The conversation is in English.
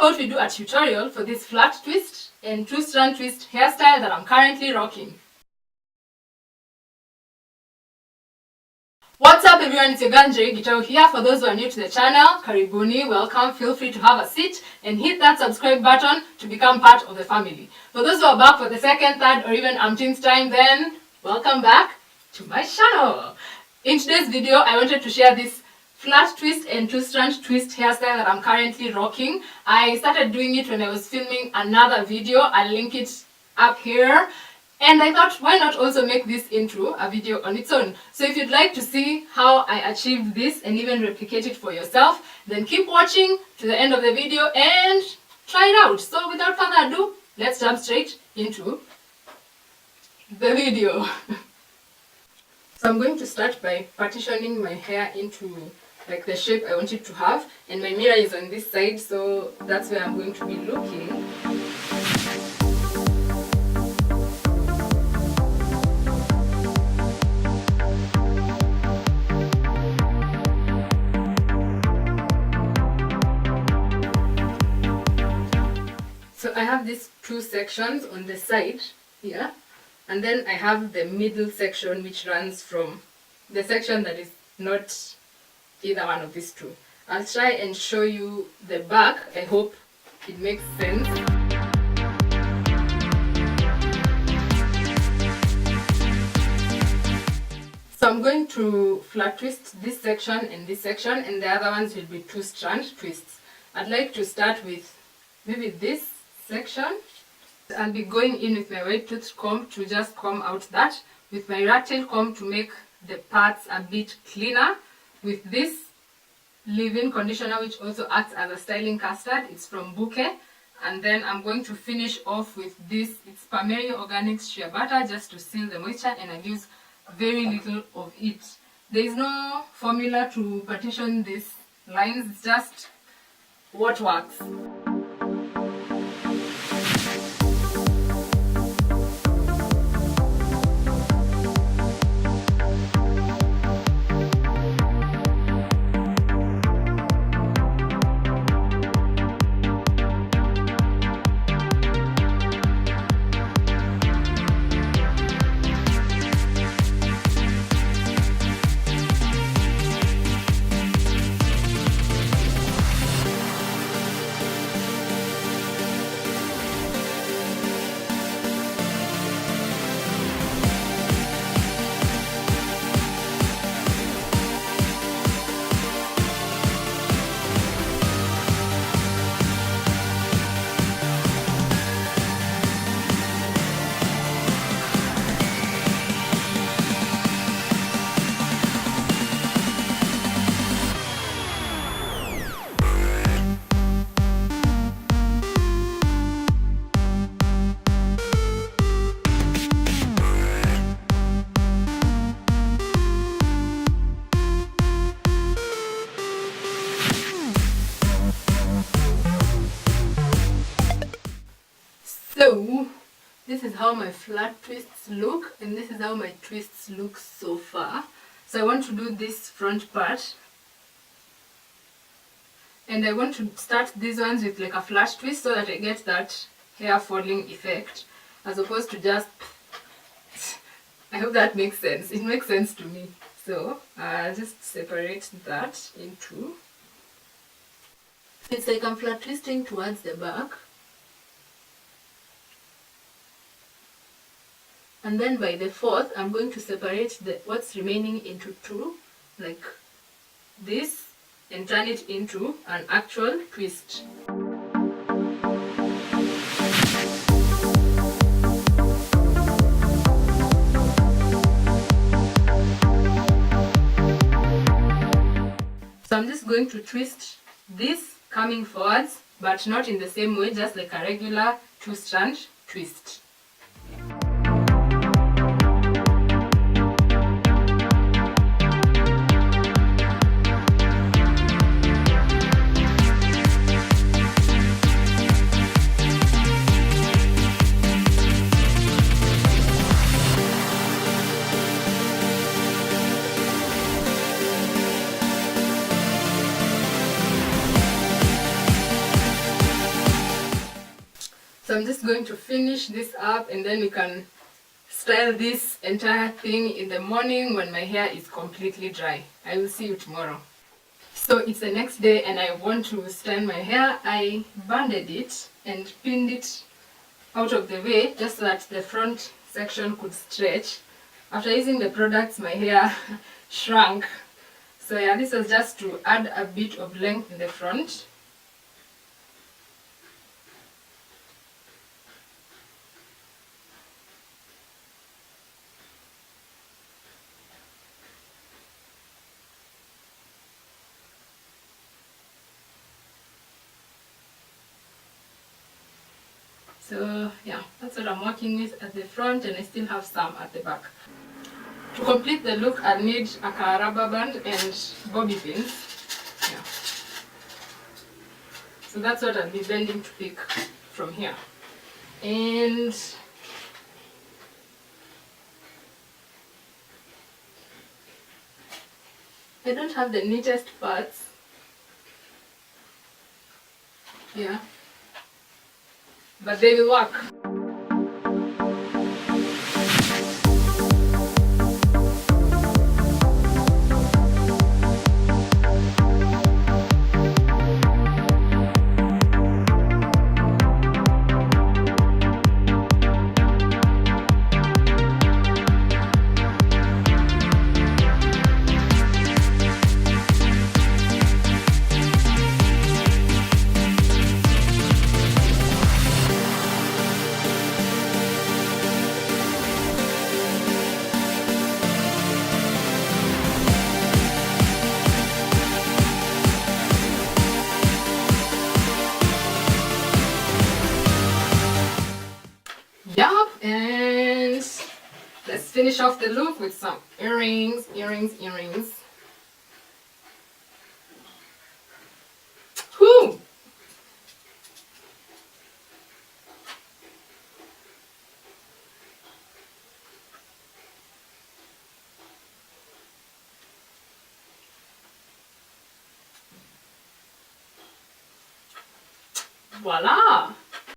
about we do a tutorial for this flat twist and two strand twist hairstyle that I'm currently rocking. What's up everyone, it's your girl Njerie Gitau here. For those who are new to the channel, karibuni, welcome, feel free to have a seat and hit that subscribe button to become part of the family. For those who are back for the second, third or even umpteenth time, then welcome back to my channel. In today's video, I wanted to share this flat twist and two strand twist hairstyle that I'm currently rocking. I started doing it when I was filming another video. I'll link it up here. And I thought, why not also make this into a video on its own? So if you'd like to see how I achieved this and even replicate it for yourself, then keep watching to the end of the video and try it out. So without further ado, let's jump straight into the video. So I'm going to start by partitioning my hair into like the shape I want it to have, and my mirror is on this side, so that's where I'm going to be looking. So I have these two sections on the side here, and then I have the middle section which runs from the section that is not either one of these two. I'll try and show you the back. I hope it makes sense. So I'm going to flat twist this section and this section, and the other ones will be two strand twists. I'd like to start with maybe this section. I'll be going in with my wide tooth comb to just comb out that, with my rat tail comb to make the parts a bit cleaner, with this leave-in conditioner which also acts as a styling custard. It's from Bu.Ke. And then I'm going to finish off with this. It's Palmeri Organics shea butter, just to seal the moisture, and I'll use very little of it. There is no formula to partition these lines, it's just what works. So this is how my flat twists look, and this is how my twists look so far. So I want to do this front part, and I want to start these ones with like a flat twist so that I get that hair falling effect, as opposed to just I hope that makes sense. It makes sense to me. So I'll just separate that into, it's like I'm flat twisting towards the back. And then by the fourth, I'm going to separate what's remaining into two, like this, and turn it into an actual twist. So I'm just going to twist this coming forwards, but not in the same way, just like a regular two-strand twist. So I'm just going to finish this up, and then we can style this entire thing in the morning when my hair is completely dry. I will see you tomorrow. So it's the next day and I want to style my hair. I banded it and pinned it out of the way just so that the front section could stretch. After using the products, my hair shrunk. So yeah, this was just to add a bit of length in the front. So yeah, that's what I'm working with at the front, and I still have some at the back. To complete the look, I'll need a rubber band and bobby pins. Yeah. So that's what I'll be bending to pick from here. And I don't have the neatest parts. Yeah. But they will work. Yup, and let's finish off the look with some earrings. Whew! Voila!